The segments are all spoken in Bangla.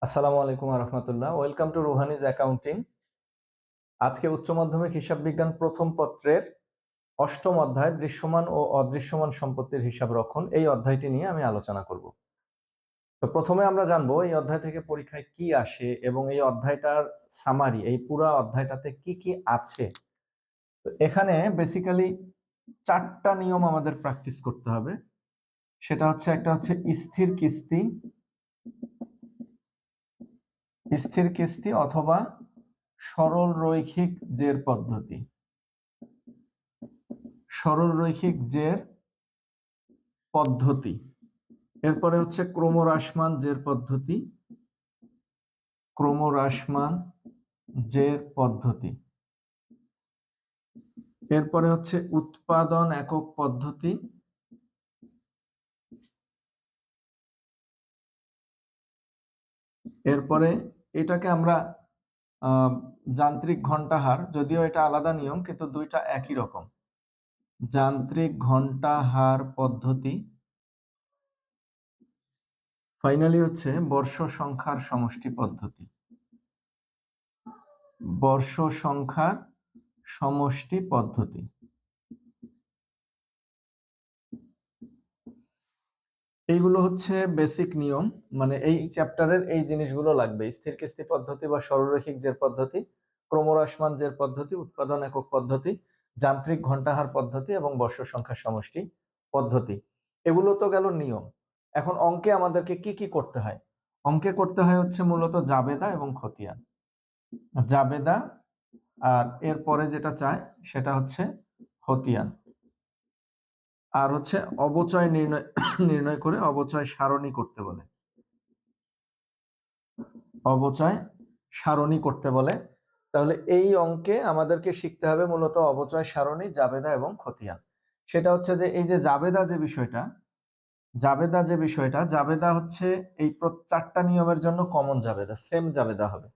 আসসালামু আলাইকুম রহমতুল্লাহ। Welcome to Ruhani's accounting. আজকে উচ্চ মাধ্যমিক হিসাব বিজ্ঞান প্রথম পত্রের অষ্টম অধ্যায় দৃশ্যমান ও অদৃশ্যমান সম্পত্তির হিসাব রক্ষণ এই অধ্যায়টি নিয়ে আমি আলোচনা করব। তো প্রথমে আমরা জানবো এই অধ্যায় থেকে পরীক্ষায় কি আসে এবং এই অধ্যায়টার সামারি, এই পুরো অধ্যায়টাতে কি কি আছে। তো এখানে বেসিক্যালি চারটা নিয়ম আমাদের প্র্যাকটিস করতে হবে। সেটা হচ্ছে, একটা হচ্ছে স্থির কিস্তি, স্থির কিস্তি অথবা সরল রৈখিক জের পদ্ধতি, সরল রৈখিক জের পদ্ধতি। এরপরে হচ্ছে ক্রমহ্রাসমান জের পদ্ধতি, ক্রমহ্রাসমান জের পদ্ধতি। এরপরে হচ্ছে উৎপাদন একক পদ্ধতি, এরপরে এটাকে আমরা যান্ত্রিক ঘণ্টাহার, যদিও এটা আলাদা নিয়ম কিন্তু দুইটা একই রকম, যান্ত্রিক ঘণ্টাহার পদ্ধতি। ফাইনালি হচ্ছে বর্ষ সংখ্যার সমষ্টি পদ্ধতি, বর্ষ সংখ্যার সমষ্টি পদ্ধতি। এইগুলো হচ্ছে বেসিক নিয়ম, মানে এই চ্যাপ্টারের এই জিনিসগুলো লাগবে: স্থির কিস্তি পদ্ধতি বা সরলরৈখিক জের পদ্ধতি, ক্রমহ্রাসমান জের পদ্ধতি, উৎপাদন একক পদ্ধতি, যান্ত্রিক ঘণ্টাহার পদ্ধতি এবং বর্ষ সংখ্যার সমষ্টি পদ্ধতি। এগুলো তো গেল নিয়ম। এখন অঙ্কে আমাদেরকে কি কি করতে হয়? অঙ্কে করতে হয় হচ্ছে মূলত জাবেদা এবং খতিয়ান। জাবেদা আর এরপরে যেটা চায় সেটা হচ্ছে খতিয়ান। আর হচ্ছে অবচয় নির্ণয় নির্ণয় করে অবচয় সারণী করতে বলে, অবচয় সারণী করতে বলে। তাহলে এই অঙ্কে আমাদেরকে শিখতে হবে মূলত অবচয় সারণী, জাবেদা এবং খতিয়ান। সেটা হচ্ছে যে এই যে জাবেদা যে বিষয়টা, জাবেদা যে বিষয়টা, জাবেদা হচ্ছে এই চারটা নিয়মের জন্য কমন জাবেদা, সেম জাবেদা হবে।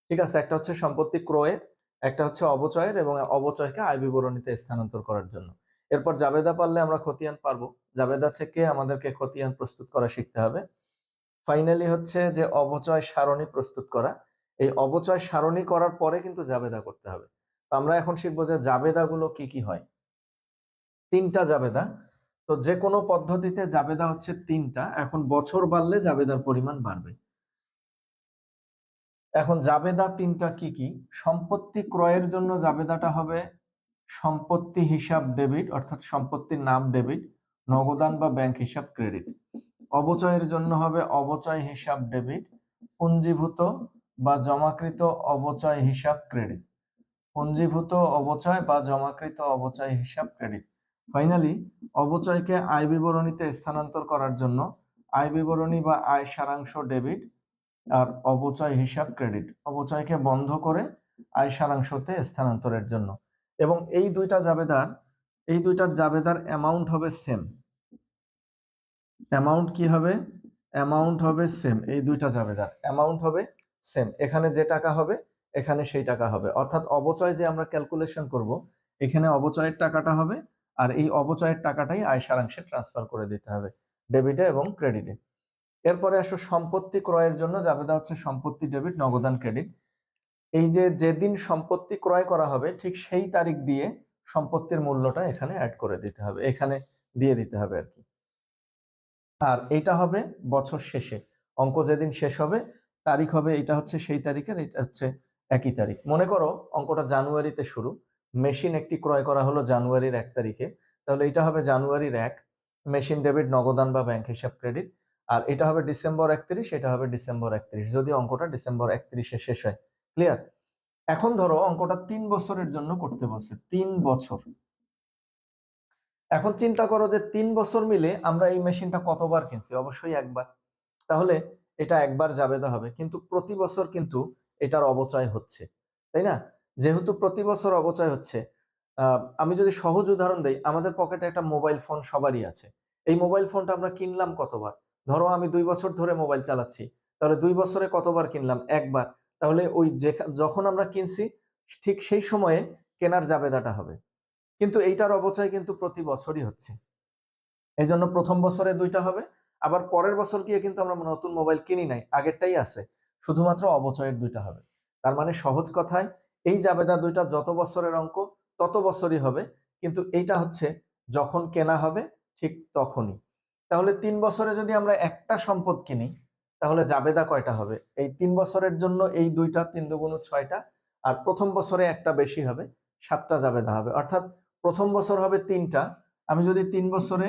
ঠিক আছে, একটা হচ্ছে সম্পত্তি ক্রয়ের, একটা হচ্ছে অবচয়ের এবং অবচয়কে আয় বিবরণীতে স্থানান্তর করার জন্য। এরপর জাবেদা পারলে আমরা খতিয়ান পারবো, জাবেদা থেকে আমাদেরকে খতিয়ান প্রস্তুত করা শিখতে হবে। ফাইনালি হচ্ছে যে অবচয় সারণী প্রস্তুত করা। এই অবচয় সারণী করার পরে কিন্তু জাবেদা করতে হবে। তো আমরা এখন শিখবো যে জাবেদা গুলো কি কি হয়। তিনটা জাবেদা। তো যে কোনো পদ্ধতিতে জাবেদা হচ্ছে তিনটা। এখন বছর বাড়লে জাবেদার পরিমাণ বাড়বে। এখন জাবেদা তিনটা কি কি? সম্পত্তি ক্রয়ের জন্য জাবেদাটা হবে সম্পত্তি হিসাব ডেবিট, অর্থাৎ সম্পত্তির নাম ডেবিট, নগদান বা ব্যাংক হিসাব ক্রেডিট। অবচয়ের জন্য হবে অবচয় হিসাব ডেবিট, পুঞ্জীভূত বা জমাকৃত অবচয় হিসাব ক্রেডিট, পুঞ্জীভূত অবচয় বা জমাকৃত অবচয় হিসাব ক্রেডিট। ফাইনালি অবচয়কে আয় বিবরণীতে স্থানান্তর করার জন্য আয় বিবরণী বা আয় সারাংশ ডেবিট, আর অবচয় হিসাব ক্রেডিট, অবচয়কে বন্ধ করে আয় সারাংশতে স্থানান্তরের জন্য। এবং এই দুইটার জাবেদার অ্যামাউন্ট হবে সেম। অ্যামাউন্ট কি হবে? অ্যামাউন্ট হবে সেম। এই দুইটা জাবেদার অ্যামাউন্ট হবে সেম। এখানে যে টাকা হবে এখানে সেই টাকা হবে, অর্থাৎ অবচয় যে আমরা ক্যালকুলেশন করব এখানে অবচয়ের টাকাটা হবে, আর এই অবচয়ের টাকাটাই আয় সারাংশে ট্রান্সফার করে দিতে হবে, ডেবিটে এবং ক্রেডিটে। এরপরে আসো সম্পত্তি ক্রয়ের জন্য জাবেদা হচ্ছে সম্পত্তি ডেবিট, নগদান ক্রেডিট। এই যে যেদিন সম্পত্তি ক্রয় করা হবে ঠিক সেই তারিখ দিয়ে সম্পত্তির মূল্যটা এখানে অ্যাড করে দিতে হবে, এখানে দিয়ে দিতে হবে আর কি। আর এটা হবে বছর শেষে, অঙ্ক যেদিন শেষ হবে তারিখ হবে, এটা হচ্ছে সেই তারিখের, এটা হচ্ছে একই তারিখ। মনে করো অঙ্কটা জানুয়ারিতে শুরু, মেশিন একটি ক্রয় করা হলো জানুয়ারির 1 তারিখে, তাহলে এটা হবে জানুয়ারির 1, মেশিন ডেবিট, নগদান বা ব্যাংক হিসাব ক্রেডিট। আর এটা হবে ডিসেম্বর 31, এটা হবে ডিসেম্বর 31, যদি অঙ্কটা ডিসেম্বর 31-এ শেষ হয়। ক্লিয়ার? এখন ধরো অঙ্কটা 3 বছরের জন্য করতে বলছে, 3 বছর। এখন চিন্তা করো যে 3 বছর মিলে আমরা এই মেশিনটা কতবার কিনছি? অবশ্যই একবার। তাহলে এটা একবার জাবেদা হবে, কিন্তু প্রতি বছর কিন্তু এটার অবচয় হচ্ছে, তাই না? যেহেতু প্রতি বছর অবচয় হচ্ছে, আমি যদি সহজ উদাহরণ দেই, আমাদের পকেটে একটা মোবাইল ফোন সবারই আছে। এই মোবাইল ফোনটা আমরা কিনলাম কতবার? ধরো আমি 2 বছর ধরে মোবাইল চালাচ্ছি, তাহলে 2 বছরে কতবার কিনলাম? একবার। তাহলে ওই যখন আমরা কিনছি ঠিক সেই সময়ে কেনার জাবেদাটা হবে, কিন্তু এইটার অবচয় কিন্তু প্রতি বছরই হচ্ছে। এই জন্য প্রথম বছরে 2টা হবে, আবার পরের বছর গিয়ে কিন্তু আমরা নতুন মোবাইল কিনি নাই, আগেরটাই আছে। শুধুমাত্র অবচয়ের দুইটা হবে। তার মানে সহজ কথায় এই জাবেদা দুইটা যত বছরের অঙ্ক তত বছরই হবে, কিন্তু এইটা হচ্ছে যখন কেনা হবে ঠিক তখনই। তাহলে 3 বছরে যদি আমরা একটা সম্পদ কিনি তাহলে জাবেদা কয়টা হবে? এই 3 বছরের জন্য এই দুইটা, 3 দুগুণ 6টা, আর প্রথম বছরে একটা বেশি হবে, 7টা জাবেদা হবে। অর্থাৎ প্রথম বছর হবে 3টা। আমি যদি 3 বছরে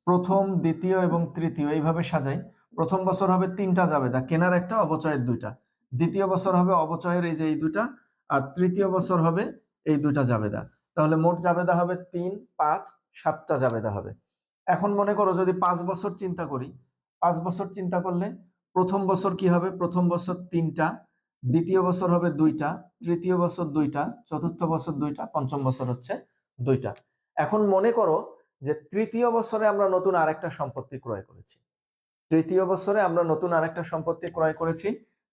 প্রথম, দ্বিতীয় এবং তৃতীয় এইভাবে সাজাই, প্রথম বছর হবে 3টা জাবেদা, কেনার একটা, অবচয়ের দুইটা। দ্বিতীয় বছর হবে অবচয়ের এই যে এই দুইটা, আর তৃতীয় বছর হবে এই দুইটা জাবেদা। তাহলে মোট জাবেদা হবে 3, 5, 7টা জাবেদা হবে। এখন মনে করো যদি 5 বছর চিন্তা করি, 5 বছর চিন্তা করলে প্রথম বছর কি হবে? প্রথম বছর 3টা, দ্বিতীয় বছর হবে 2টা, তৃতীয় বছর 2টা, চতুর্থ বছর 2টা, পঞ্চম বছর হচ্ছে 2টা। এখন মনে করো যে তৃতীয় বছরে আমরা নতুন আরেকটা সম্পত্তি ক্রয় করেছি। তৃতীয় বছরে আমরা নতুন আরেকটা সম্পত্তি ক্রয় করেছি,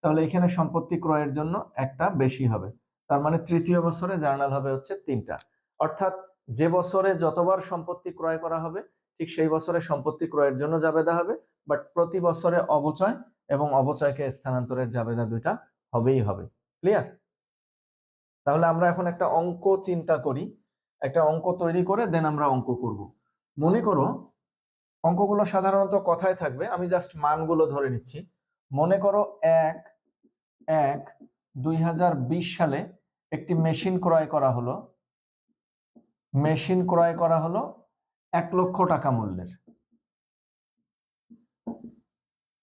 তাহলে এখানে সম্পত্তি ক্রয়ের জন্য একটা বেশি হবে। তার মানে তৃতীয় বছরে জার্নাল হবে হচ্ছে 3টা। অর্থাৎ যে বছরে যতবার সম্পত্তি ক্রয় করা হবে ঠিক সেই বছরে সম্পত্তি ক্রয়ের জন্য জাবেদা হবে, বাট প্রতি বছরে অবচয় এবং অবচয়কে স্থানান্তরের জাবেদা দুইটা হবেই হবে। ক্লিয়ার? তাহলে আমরা এখন একটা অঙ্ক চিন্তা করি, একটা অঙ্ক তৈরি করে দেন আমরা অঙ্ক করব। মনে করো অঙ্কগুলো সাধারণত কথায় থাকবে, আমি জাস্ট মানগুলো ধরে নিচ্ছি। মনে করো 1/1/2020 সালে একটি মেশিন ক্রয় করা হলো। মেশিন ক্রয় করা হলো 1 লক্ষ টাকা মূল্যের।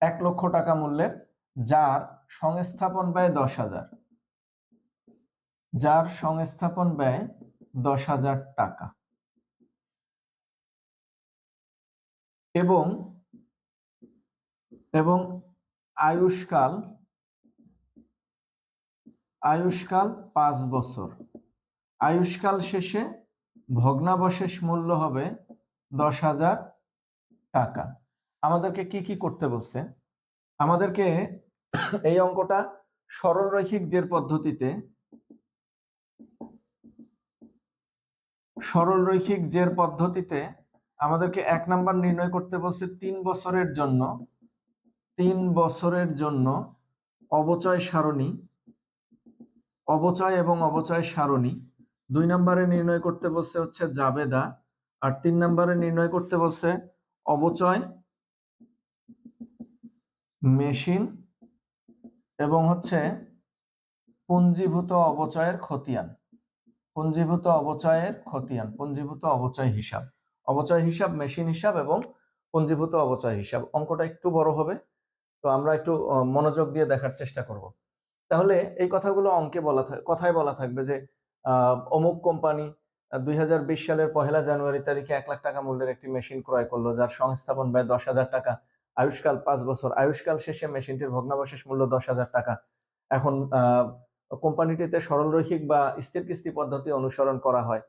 1 লক্ষ টাকা মূল্যের, যার সংস্থাপন ব্যয় 10,000। যার সংস্থাপন ব্যয় 10,000 টাকা এবং এবং আয়ুষ্কাল 5 বছর। আয়ুষ্কাল শেষে ভগ্নাবশেষ মূল্য হবে 10,000 টাকা। আমাদেরকে কি কি করতে বলছে? আমাদেরকে এই অঙ্কটা সরলরৈখিক জের পদ্ধতিতে, সরলরৈখিক জের পদ্ধতিতে আমাদেরকে 1 নাম্বার নির্ণয় করতে বলছে 3 বছরের জন্য, 3 বছরের জন্য অবচয় সারণী, অবচয় এবং অবচয় সারণী। 2 নম্বরে নির্ণয় করতে বলছে হচ্ছে জাবেদা, আর 3 নম্বরে নির্ণয় করতে বলছে অবচয়, মেশিন এবং হচ্ছে পুঞ্জীভূত অবচয়ের খতিয়ান। পুঞ্জীভূত অবচয়ের খতিয়ান, পুঞ্জীভূত অবচয় হিসাব, অবচয় হিসাব, মেশিন হিসাব এবং পুঞ্জীভূত অবচয় হিসাব। অঙ্কটা একটু বড় হবে, তো আমরা একটু মনোযোগ দিয়ে দেখার চেষ্টা করব। তাহলে এই কথাগুলো অঙ্কে বলা কথায় বলা থাকবে যে অমুক কোম্পানি 2020 সালের 1 জানুয়ারি তারিখে 1 লাখ টাকা মূল্যের একটি মেশিন ক্রয় করলো, যার সংস্থাপন ব্যয় 10,000 টাকা, আয়ুষ্কাল 5 বছর, আয়ুষ্কাল শেষে মেশিনটির ভগ্নাবশেষ মূল্য 10,000 টাকা। এখন কোম্পানিটিতে সরলরৈখিক বা স্থির কিস্তি পদ্ধতি অনুসরণ করা হয়।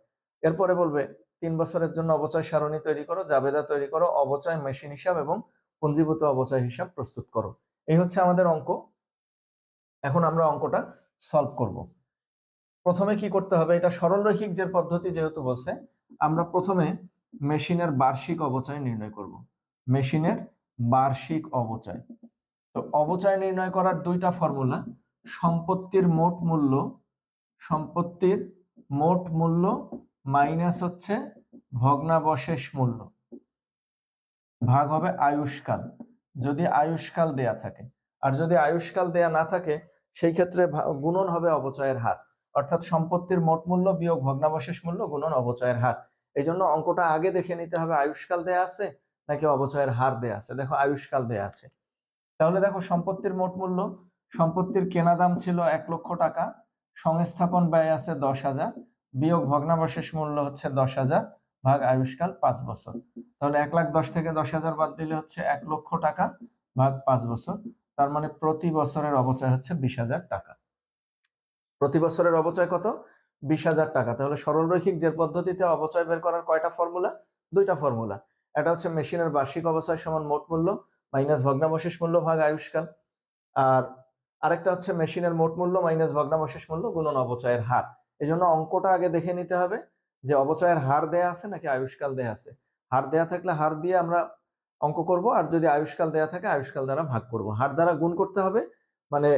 এরপরে বলবে 3 বছরের জন্য অবচয় সারণী তৈরি করো, জাবেদা তৈরি করো, অবচয়, মেশিন হিসাব এবং পুঞ্জীভূত অবচয় হিসাব প্রস্তুত করো। এই হচ্ছে আমাদের অঙ্ক। এখন আমরা অঙ্কটা সলভ করব। প্রথমে কি করতে হবে? এটা সরলরৈখিক যে পদ্ধতি যেহেতু বলছে, আমরা প্রথমে মেশিনের বার্ষিক অবচয় নির্ণয় করব। মেশিনের বার্ষিক অবচয়। তো অবচয় নির্ণয় করার দুইটা ফর্মুলা, সম্পত্তির মোট মূল্য, সম্পত্তির মোট মূল্য মাইনাস হচ্ছে ভগ্নাবশেষ মূল্য, ভাগ হবে আয়ুষ্কাল, যদি আয়ুষ্কাল দেয়া থাকে। আর যদি আয়ুষ্কাল দেয়া না থাকে সেই ক্ষেত্রে গুণন হবে অবচয়ের হার, অর্থাৎ সম্পত্তির মোট মূল্য বিয়োগ ভগ্নাবশেষ মূল্য গুণন অবচয়ের হার। এই জন্য অঙ্কটা আগে দেখে নিতে হবে আয়ুষ্কাল দেয়া আছে নাকি অবচয়ের হার দেয়া আছে। দেখো আয়ুষ্কাল দেয়া আছে, তাহলে দেখো সম্পত্তির মোট মূল্য, সম্পত্তির কেনা দাম ছিল 1 লক্ষ টাকা, সংস্থাপন ব্যয় আছে 10,000, বিয়োগ ভগ্নাবশেষ মূল্য হচ্ছে 10,000, ভাগ আয়ুষ্কাল 5 বছর। তাহলে 1,10,000 থেকে 10,000 বাদ দিলে হচ্ছে 1 লক্ষ টাকা, ভাগ 5 বছর। তার মানে প্রতি বছরের অবচয় হচ্ছে 20,000 টাকা। প্রতি বছরের অবচয় কত? 20,000 টাকা। তাহলে সরলরৈখিক যে পদ্ধতিতে অবচয় বের করার কয়টা ফর্মুলা? দুইটা ফর্মুলা। এটা হচ্ছে মেশিনের বার্ষিক অবচয় সমান মোট মূল্য মাইনাস ভগ্নাবশেষ মূল্য ভাগ আয়ুষ্কাল, আর আরেকটা হচ্ছে মেশিনের মোট মূল্য মাইনাস ভগ্নাবশেষ মূল্য গুণন অবচয়ের হার। এই জন্য অঙ্কটা আগে দেখে নিতে হবে যে অবচয়ের হার দেয়া আছে নাকি আয়ুষ্কাল দেয়া আছে। হার দেয়া থাকলে হার দিয়ে আমরা অঙ্ক করব, আর যদি আয়ুষ্কাল দেয়া থাকে আয়ুষ্কাল দ্বারা ভাগ করব। হার দ্বারা গুণ করতে হবে, মানে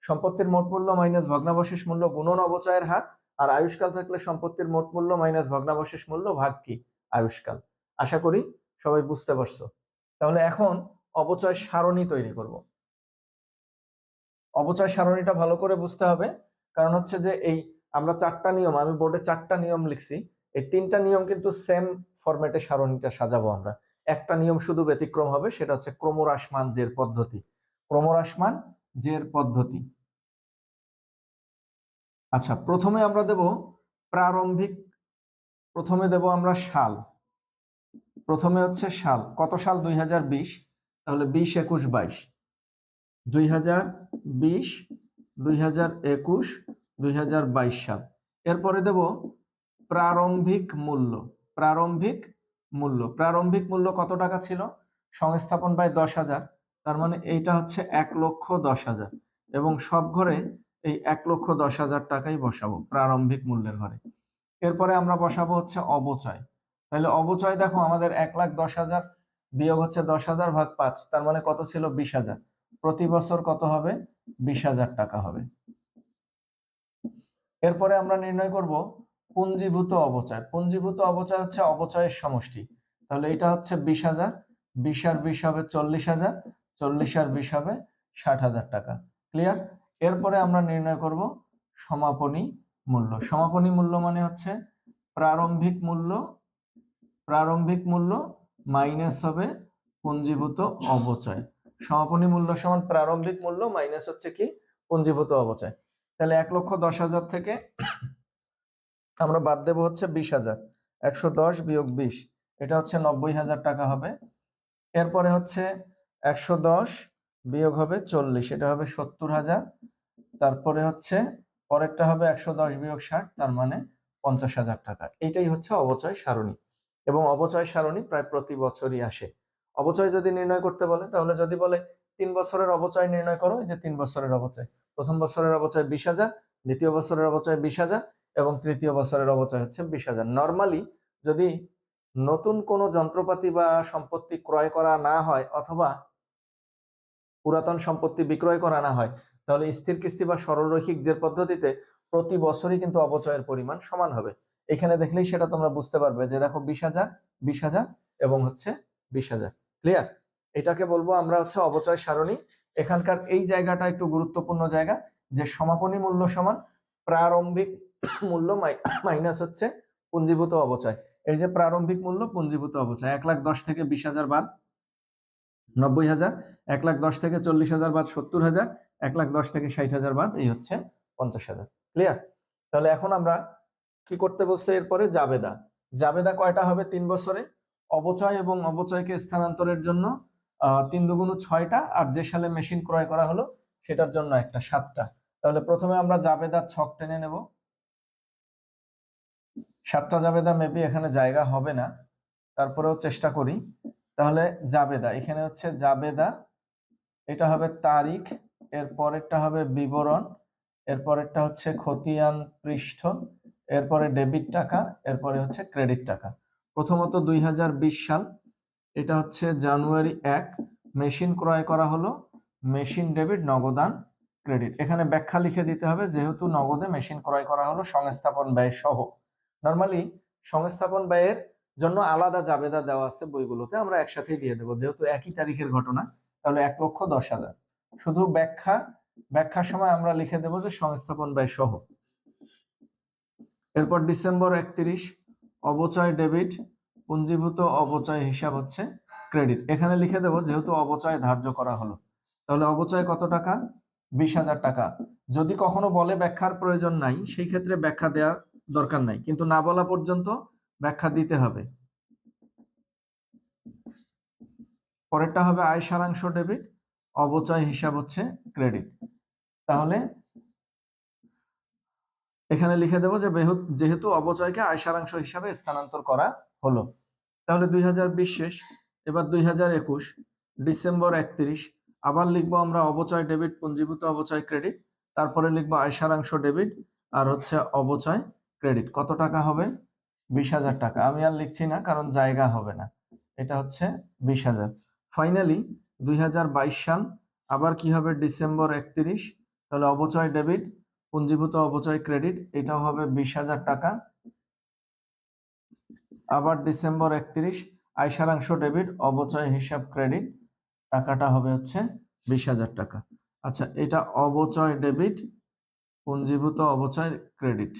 সম্পত্তির মোট মূল্য মাইনাস ভগ্নাবশেষ মূল্য গুণন অবচয়ের হার, আর আয়ুষ্কাল থাকলে সম্পত্তির মোট মূল্য মাইনাস ভগ্নাবশেষ মূল্য ভাগ কি আয়ুষ্কাল। আশা করি সবাই বুঝতে পারছো। তাহলে এখন অবচয় সারণী তৈরি করব। অবচয় সারণীটা ভালো করে বুঝতে হবে, কারণ হচ্ছে যে এই আমরা 4টা নিয়ম, আমি বোর্ডে 4টা নিয়ম লিখছি, এই 3টা নিয়ম কিন্তু সেম ফরম্যাটে সারণীটা সাজাবো আমরা। একটা নিয়ম শুধু ব্যতিক্রম হবে, সেটা হচ্ছে ক্রমহ্রাসমান জের পদ্ধতি। ক্রমহ্রাসমান জের পদ্ধতি। আচ্ছা, প্রথমে আমরা দেব প্রারম্ভিক, প্রথমে দেব আমরা সাল। প্রথমে হচ্ছে সাল, কত সাল? 2020, তাহলে 20, 21, 22, 2020, 2021, 2022 সাল। এরপরে দেব প্রারম্ভিক মূল্য। প্রারম্ভিক মূল্য, প্রারম্ভিক মূল্য কত টাকা ছিল? সংস্থাপন ব্যয় 10,000, তার মানে এইটা হচ্ছে 1,10,000, এবং সব ঘরে এই 1,10,000 টাকাই বসাবো প্রারম্ভিক মূল্যের ঘরে। এরপরে আমরা বসাবো হচ্ছে অবচয়। তাহলে অবচয় দেখো, আমাদের 1,10,000 বিয়োগ হচ্ছে 10,000 ভাগ 5, তার মানে কত ছিল? 20,000। প্রতি বছর কত হবে? 20,000 টাকা হবে। এরপরে আমরা নির্ণয় করব পুঞ্জীভূত অবচয়। পুঞ্জীভূত অবচয় হচ্ছে অবচয়ের সমষ্টি। তাহলে এটা হচ্ছে 20,000, 20 আর 20 হবে 40,000, 40 আর 20 হবে 60,000 টাকা। ক্লিয়ার? এরপরে আমরা নির্ণয় করব সমাপনী মূল্য। সমাপনী মূল্য মানে হচ্ছে প্রারম্ভিক মূল্য, প্রারম্ভিক মূল্য মাইনাস হবে পুঞ্জীভূত অবচয়। সমাপনী মূল্য সমান প্রারম্ভিক মূল্য মাইনাস হচ্ছে কি? পুঞ্জীভূত অবচয়। তাহলে 1,10,000 থেকে আমরা বাদ দেব হচ্ছে 20,000, 110 বিয়োগ 20, এটা হচ্ছে 90,000 টাকা হবে। এরপরে হচ্ছে 110 বিয়োগ হবে 40, এটা হবে 70,000। তারপরে হচ্ছে পরেরটা হবে 110 বিয়োগ 60, তার মানে 50,000 টাকা। এইটাই হচ্ছে অবচয় সারণী, এবং অবচয় সারণী প্রায় প্রতি বছরই আসে। অবচয় যদি নির্ণয় করতে বলে, তাহলে যদি বলে 3 বছরের অবচয় নির্ণয় করো, এই যে 3 বছরের অবচয়, প্রথম বছরের অবচয় 20,000, দ্বিতীয় বছরের অবচয় 20,000, এবং তৃতীয় বছরের অবচয় হচ্ছে 20,000। নর্মালি যদি নতুন কোনো যন্ত্রপাতি বা সম্পত্তি ক্রয় করা না হয়, অথবা পুরাতন সম্পত্তি বিক্রয় করা না হয়, তাহলে স্থির কিস্তি বা সরলরৈখিক জের পদ্ধতিতে প্রতি বছরই কিন্তু অবচয়ের পরিমাণ সমান হবে। এখানে দেখলেই সেটা তোমরা বুঝতে পারবে যে দেখো 20,000, 20,000 এবং হচ্ছে 20,000। ক্লিয়ার? এটাকে বলবো আমরা হচ্ছে অবচয় সারণী। এখানকার এই জায়গাটা একটু গুরুত্বপূর্ণ জায়গা, যে সমাপনী মূল্য সমান প্রারম্ভিক মূল্য মাইনাস হচ্ছে পুঞ্জীভূত অবচয়। এই যে প্রারম্ভিক মূল্য, পুঞ্জীভূত অবচয়, 1,10,000 থেকে 20,000 বাদ 90,000, 1,10,000 থেকে 40,000 বাদ 70,000, 1,10,000 থেকে 60,000 বাদ এই হচ্ছে 50,000। ক্লিয়ার? তাহলে এখন আমরা কি করতে বলছে? এরপরে জাবেদা। জাবেদা কয়টা হবে 3 বছরে? অবচয় এবং অবচয়কে স্থানান্তরের জন্য 3 দুগুণ 6টা, আর যে সালে মেশিন ক্রয় করা হলো সেটার জন্য একটা 7টা। তাহলে প্রথমে আমরা জাবেদার ছক টেনে নেব। 7টা জাবেদা মেবি এখানে জায়গা হবে না, তারপরেও চেষ্টা করি। তাহলে জাবেদা, এখানে হচ্ছে জাবেদা, এটা হবে তারিখ, এর পরেরটা হবে বিবরণ, এর পরেরটা হচ্ছে খতিয়ান পৃষ্ঠ, এরপরে ডেবিট টাকা, এরপরে হচ্ছে ক্রেডিট টাকা। প্রথমত 2020 সাল, এটা হচ্ছে জানুয়ারি 1, মেশিন ক্রয় করা হলো, মেশিন ডেবিট, নগদান ক্রেডিট। এখানে ব্যাখ্যা লিখে দিতে হবে, যেহেতু নগদে মেশিন ক্রয় করা হলো সংস্থাপন ব্যয় সহ। নরমালি সংস্থাপন ব্যয়ের জন্য আলাদা জাবেদা দেওয়া আছে বইগুলোতে, আমরা একসাথেই দিয়ে দেবো, যেহেতু একই তারিখের ঘটনা। তাহলে 1,10,000, শুধু ব্যাখ্যার সময় আমরা লিখে দেবো যে সংস্থাপন ব্যয় সহ। এরপর ডিসেম্বর 31, অবচয় ডেবিট, পুঞ্জীভূত অবচয় হিসাব হচ্ছে ক্রেডিট। এখানে লিখে দেবো যেহেতু অবচয় ধার্য করা হলো। তাহলে অবচয় কত টাকা? 20,000 টাকা। যদি কখনো বলে ব্যাখ্যার প্রয়োজন নাই, সেই ক্ষেত্রে ব্যাখ্যা দেওয়া দরকার নাই, কিন্তু না বলা পর্যন্ত ব্যাখ্যা দিতে হবে। পরেরটা হবে আয় সারাংশ ডেবিট, অবচয় হিসাব হচ্ছে ক্রেডিট। তাহলে এখানে লিখে দেবো যে যেহেতু অবচয়কে আয় সারাংশ হিসাবে স্থানান্তর করা হলো। তাহলে 2020 শেষ, এবার 2021 ডিসেম্বর 31, আবার লিখবো আমরা অবচয় ডেবিট, পুঞ্জীভূত অবচয় ক্রেডিট, তারপরে লিখবো আয় সারাংশ ডেবিট আর হচ্ছে অবচয় ক্রেডিট। কত টাকা হবে? 20,000 টাকা। আমি আর লিখছি না, কারণ জায়গা হবে না। এটা হচ্ছে 20,000। ফাইনালি 2022 সাল আবার কি হবে ডিসেম্বর 31, তাহলে অবচয় ডেবিট পুঞ্জীভূত অবচয় ক্রেডিট, এটাও হবে 20,000 টাকা। আবার ডিসেম্বর 31 আয় সারাংশ ডেবিট অবচয় হিসাব ক্রেডিট, টাকাটা হবে হচ্ছে 20,000 টাকা। আচ্ছা, এটা অবচয় ডেবিট পুঞ্জীভূত অবচয় ক্রেডিট।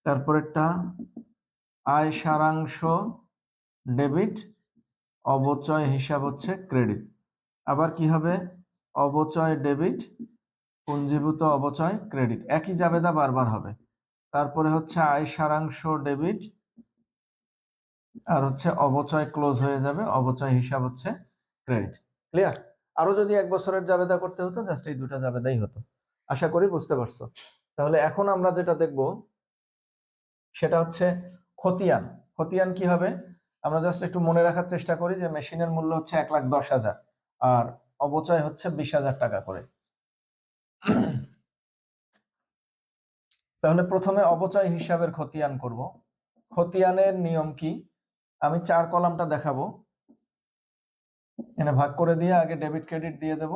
তারপরেরটা আয় সারাংশ ডেবিট অবচয় হিসাব হচ্ছে ক্রেডিট। আবার কি হবে অবচয় ডেবিট পুঞ্জীভূত অবচয় ক্রেডিট, একই জাবেদা বারবার হবে। তারপরে হচ্ছে আয় সারাংশ ডেবিট আর হচ্ছে অবচয় ক্লোজ হয়ে যাবে, অবচয় হিসাব হচ্ছে ক্রেডিট। ক্লিয়ার? আরো যদি 1 বছরের জাবেদা করতে হতো জাস্ট এই দুটা জাবেদাই হতো। আশা করি বুঝতে পারছো। তাহলে এখন আমরা যেটা দেখব সেটা হচ্ছে খতিয়ান। খতিয়ান কি হবে আমরা জাস্ট একটু মনে রাখার চেষ্টা করি যে মেশিনের মূল্য হচ্ছে 1,10,000 আর অবচয় হচ্ছে 20,000 টাকা করে। তাহলে প্রথমে অবচয় হিসাবের খতিয়ান করব। খতিয়ানের নিয়ম কি আমি 4 কলামটা দেখাবো, এখানে ভাগ করে দিয়ে আগে ডেবিট ক্রেডিট দিয়ে দেব,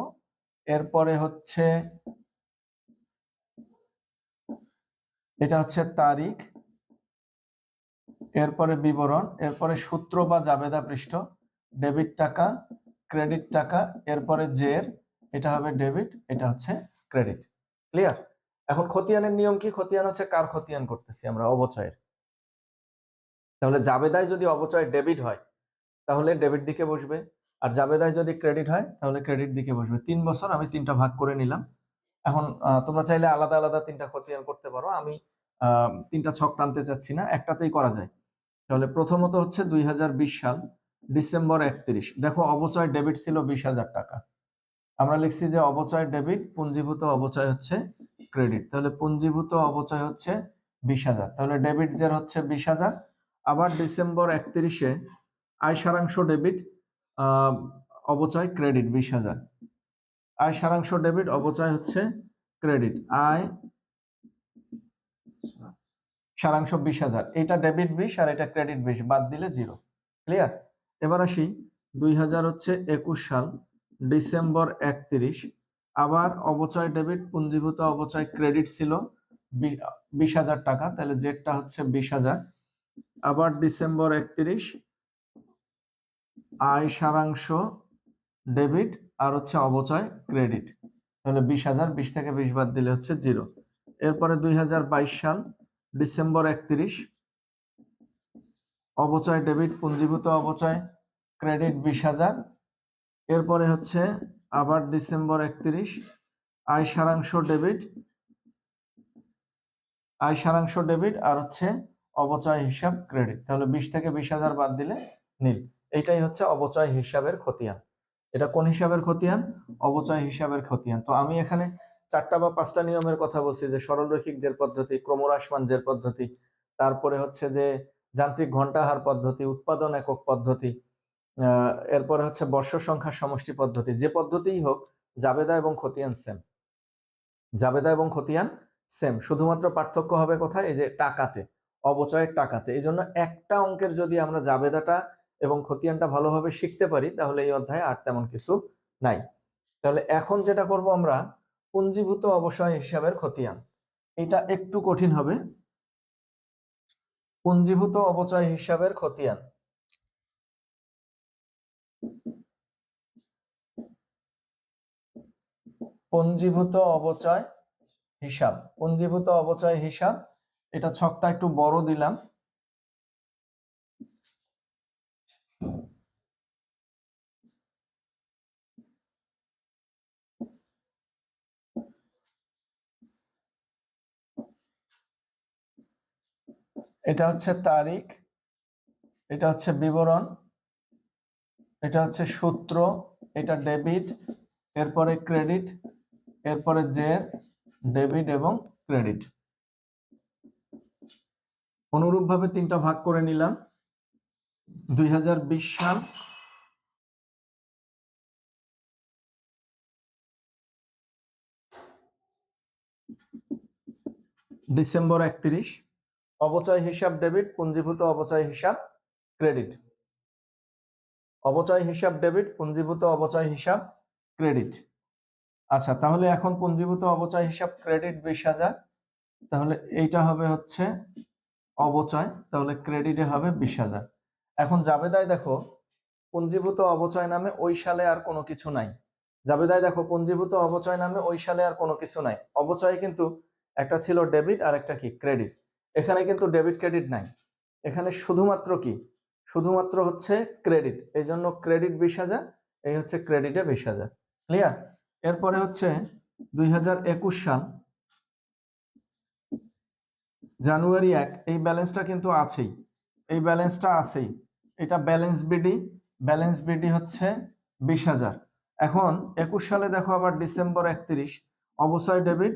এরপরে হচ্ছে এটা হচ্ছে তারিখ, এরপরে বিবরণ, এরপরে সূত্র বা জাবেদা পৃষ্ঠ, ডেবিট টাকা ক্রেডিট টাকা, এরপরে জের, এটা হবে ডেবিট, এটা হচ্ছে ক্রেডিট। ক্লিয়ার? এখন খতিয়ানের নিয়ম কি, খতিয়ান হচ্ছে কার খতিয়ান করতেছি আমরা অবচয়ের। তাহলে জাবেদায় যদি অবচয় ডেবিট হয় তাহলে ডেবিট দিকে বসবে, আর জাবেদায় যদি ক্রেডিট হয় তাহলে ক্রেডিট দিকে বসবে। 3 বছর আমি 3টা ভাগ করে নিলাম। এখন তোমরা চাইলে আলাদা আলাদা 3টা খতিয়ান করতে পারো, আমি 3টা ছক টানতে চাচ্ছি না, একটাতেই করা যায়। তাহলে প্রথমত হচ্ছে 2020 সাল ডিসেম্বর 31, দেখো অবচয় ডেবিট ছিল 20,000 টাকা, আমরা লিখছি যে অবচয় ডেবিট পুঞ্জীভূত অবচয় হচ্ছে ক্রেডিট, তাহলে পুঞ্জীভূত অবচয় হচ্ছে 20,000, তাহলে ডেবিট জের হচ্ছে 20,000। আবার ডিসেম্বর 31-এ আয় সারাংশ ডেবিট অবচয় ক্রেডিট 20,000, আয় সারাংশ ডেবিট অবচয় হচ্ছে ক্রেডিট, আয় সারাংশ 20,000, এটা ডেবিট 20 আর এটা ক্রেডিট 20, বাদ দিলে 0। ক্লিয়ার? এবার আসি 2021 সাল ডিসেম্বর 31, আবার অবচয় ডেবিট পুঞ্জীভূত অবচয় ক্রেডিট ছিল 20,000 টাকা, তাহলে জেডটা হচ্ছে 20,000। আবার ডিসেম্বর 31 আয় সারাংশ ডেবিট আর হচ্ছে অবচয় ক্রেডিট, তাহলে 20,000, 20 থেকে 20 বাদ দিলে হচ্ছে 0। এরপরে 2022 সাল ডিসেম্বর 31 অবচয় ডেবিট পুঞ্জীভূত অবচয় ক্রেডিট 20,000। এরপরে হচ্ছে আবার ডিসেম্বর 31 আয় সারাংশ ডেবিট, আয় সারাংশ ডেবিট আর হচ্ছে অবচয় হিসাব ক্রেডিট, তাহলে 20 থেকে 20,000 বাদ দিলে নীল। এইটাই হচ্ছে অবচয় হিসাবের খতিয়ান। এটা কোন হিসাবের খতিয়ান? অবচয় হিসাবের খতিয়ান। তো আমি এখানে 4টা বা 5টা নিয়মের কথা বলছি, যে সরলরৈখিক জের পদ্ধতি, ক্রমহ্রাসমান জের পদ্ধতি, তারপরে হচ্ছে যে যান্ত্রিক ঘণ্টাহার পদ্ধতি, উৎপাদন একক পদ্ধতি, এরপরে হচ্ছে বর্ষ সংখ্যার সমষ্টি পদ্ধতি। যে পদ্ধতিই হোক জাবেদা এবং খতিয়ান সেম, জাবেদা এবং খতিয়ান সেম, শুধুমাত্র পার্থক্য হবে কোথায়, এই যে টাকাতে, অবচয়ের টাকাতে। এই জন্য একটা অঙ্কের যদি আমরা জাবেদাটা এবং খতিয়ানটা ভালোভাবে শিখতে পারি তাহলে এই অধ্যায়ে আর তেমন কিছু নাই। তাহলে এখন যেটা করব আমরা পুঞ্জীভূত অবচয় হিসাবের খতিয়ান, এটা একটু কঠিন হবে। পুঞ্জীভূত অবচয় হিসাবের খতিয়ান, পুঞ্জীভূত অবচয় হিসাব, পুঞ্জীভূত অবচয় হিসাব, এটা ছকটা একটু বড় দিলাম। এটা হচ্ছে তারিখ, এটা হচ্ছে বিবরণ, এটা হচ্ছে সূত্র, এটা ডেবিট, এরপরে ক্রেডিট, এরপরে জের, ডেবিট এবং ক্রেডিট। অনুরূপভাবে 3টা ভাগ করে নিলাম। 2020 সাল ডিসেম্বর 31 অবচয় হিসাব ডেবিট পুঞ্জীভূত অবচয় হিসাব ক্রেডিট, অবচয় হিসাব ডেবিট, পুঞ্জীভূত অবচয় হিসাব ক্রেডিট। আচ্ছা, তাহলে এখন পুঞ্জীভূত অবচয় হিসাব ক্রেডিট 20,000, তাহলে এইটা হবে হচ্ছে অবচয়, তাহলে ক্রেডিটে হবে 20,000। এখন জাবেদায় দেখো পুঞ্জীভূত অবচয় নামে ওই সালে আর কোনো কিছু নাই। জাবেদায় দেখো পুঞ্জীভূত অবচয় নামে ওই সালে আর কোনো কিছু নাই। অবচয় কিন্তু একটা ছিল ডেবিট আর একটা কি ক্রেডিট। এখানে কিন্তু ডেবিট ক্রেডিট নাই, এখানে শুধুমাত্র কি, শুধুমাত্র হচ্ছে ক্রেডিট। এই জন্য ক্রেডিট 20,000, এই হচ্ছে ক্রেডিটে 20,000। ক্লিয়ার? এরপরে হচ্ছে 2021 সাল জানুয়ারি 1, এই ব্যালেন্সটা কিন্তু আছেই, এই ব্যালেন্সটা আছেই, এটা ব্যালেন্স বিডি, ব্যালেন্স বিডি হচ্ছে 20,000। এখন 21 সালে দেখো আবার ডিসেম্বর 31, অবচয় ডেবিট,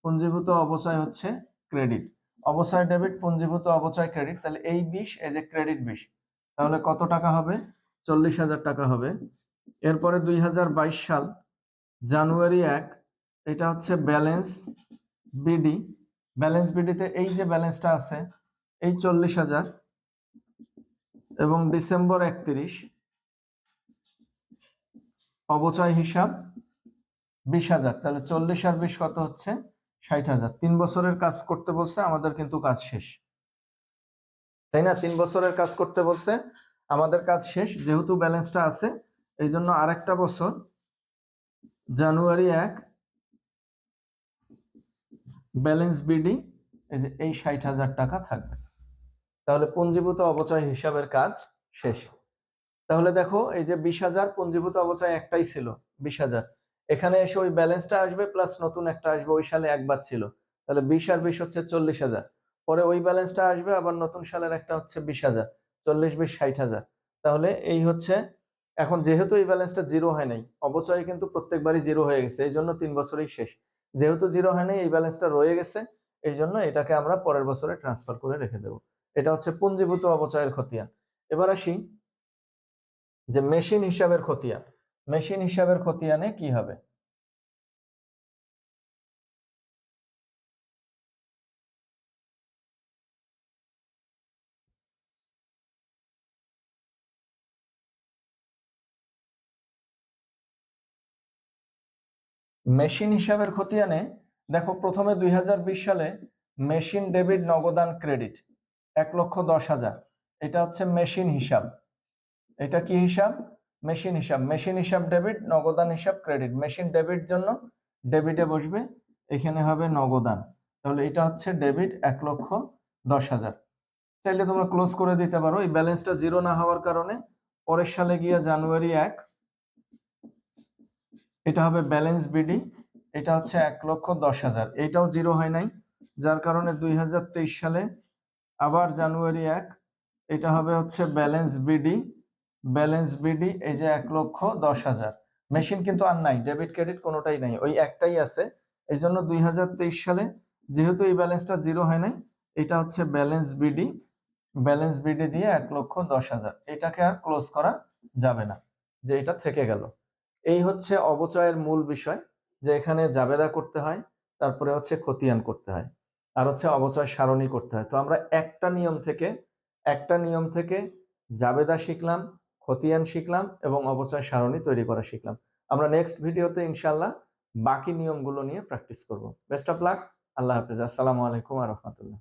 পুঞ্জীভূত অবচয় হচ্ছে ক্রেডিট, অবচয় ডেবিট, পুঞ্জীভূত অবচয় ক্রেডিট, তাহলে এই 20 এই যে ক্রেডিট 20, তাহলে কত টাকা হবে? 40,000 টাকা হবে। এরপরে 2022 সাল জানুয়ারি 1, এটা হচ্ছে ব্যালেন্স বিডি, ব্যালেন্স বিডিতে এই যে ব্যালেন্সটা আছে এই 40,000, এবং ডিসেম্বর 31 অবচয় হিসাব 20,000, তাহলে 40 আর 20 কত হচ্ছে? 60,000। 3 বছরের কাজ করতে বলছে, আমাদের কিন্তু কাজ শেষ, তাই না? 3 বছরের কাজ করতে বলছে, আমাদের কাজ শেষ। যেহেতু ব্যালেন্সটা আছে এই জন্য আরেকটা বছর জানুয়ারি 1 ব্যালেন্স বিডি, এই যে এই 60,000 টাকা থাকবে, তাহলে পুঞ্জীভূত অবচয় হিসাবের কাজ শেষ। তাহলে দেখো এই যে 20,000 পুঞ্জীভূত অবচয় একটাই ছিল 20,000, এখানে এসে ওই ব্যালেন্সটা আসবে প্লাস নতুন একটা আসবে, ওই সালে একবার ছিল, তাহলে 20 আর 20 হচ্ছে 40,000। পরে ওই ব্যালেন্সটা আসবে আবার নতুন সালের একটা হচ্ছে 20,000, 40 20 60,000। তাহলে এই হচ্ছে, এখন যেহেতু এই ব্যালেন্সটা জিরো হয় নাই, অবচয় কিন্তু প্রত্যেকবারই জিরো হয়ে গেছে, এই জন্য 3 বছরেই শেষ। যেহেতু জিরো হয় নাই, এই ব্যালেন্সটা রয়ে গেছে, এই জন্য এটাকে আমরা পরের বছরে ট্রান্সফার করে রেখে দেবো। এটা হচ্ছে পুঞ্জীভূত অবচয়ের খতিয়ান। এবার আসি যে মেশিন হিসাবের খতিয়ান, মেশিন হিসাবের খতিয়ানে কি হবে? মেশিন হিসাবের খতিয়ানে দেখো প্রথমে 2020 সালে মেশিন ডেবিট নগদান ক্রেডিট 1,10,000, এটা হচ্ছে মেশিন হিসাব। এটা কি হিসাব? মেশিন হিসাব। মেশিন হিসাব ডেবিট, নগদান হিসাব ক্রেডিট। মেশিন ডেবিট জন্য ডেবিটে বসবে, এখানে হবে নগদান, তাহলে এটা হচ্ছে ডেবিট 1,10,000। চাইলে তোমরা ক্লোজ করে দিতে পারো, এই ব্যালেন্সটা জিরো না হওয়ার কারণে পরের সালে গিয়ে জানুয়ারি 1 এটা হবে ব্যালেন্স বিডি, এটা হচ্ছে 1,10,000, এটাও জিরো হয় নাই, যার কারণে 2023 সালে আবার জানুয়ারি 1 এটা হবে হচ্ছে ব্যালেন্স বিডি, ব্যালেন্স বিডি এই যে 1,10,000। মেশিন কিন্তু আর নাই, ডেবিট ক্রেডিট কোনোটাই নাই, ওই একটাই আছে। এই জন্য 2023 সালে যেহেতু এই ব্যালেন্সটা জিরো হয় নাই, এটা হচ্ছে ব্যালেন্স বিডি, ব্যালেন্স বিডি দিয়ে 1,10,000, এটাকে আর ক্লোজ করা যাবে না, যে এটা থেকে গেল। এই হচ্ছে অবচয়ের মূল বিষয়, যে এখানে জাবেদা করতে হয়, তারপরে হচ্ছে খতিয়ান করতে হয়, আর হচ্ছে অবচয় সারণী করতে হয়। তো আমরা একটা নিয়ম থেকে জাবেদা শিখলাম, খতিয়ান শিখলাম এবং অবচয় সারণী তৈরি করা শিখলাম। আমরা নেক্সট ভিডিওতে ইনশাল্লাহ বাকি নিয়মগুলো নিয়ে প্র্যাকটিস করব। Best of luck. আল্লাহ হাফেজ। আসসালামু আলাইকুম ওয়া রাহমাতুল্লাহ।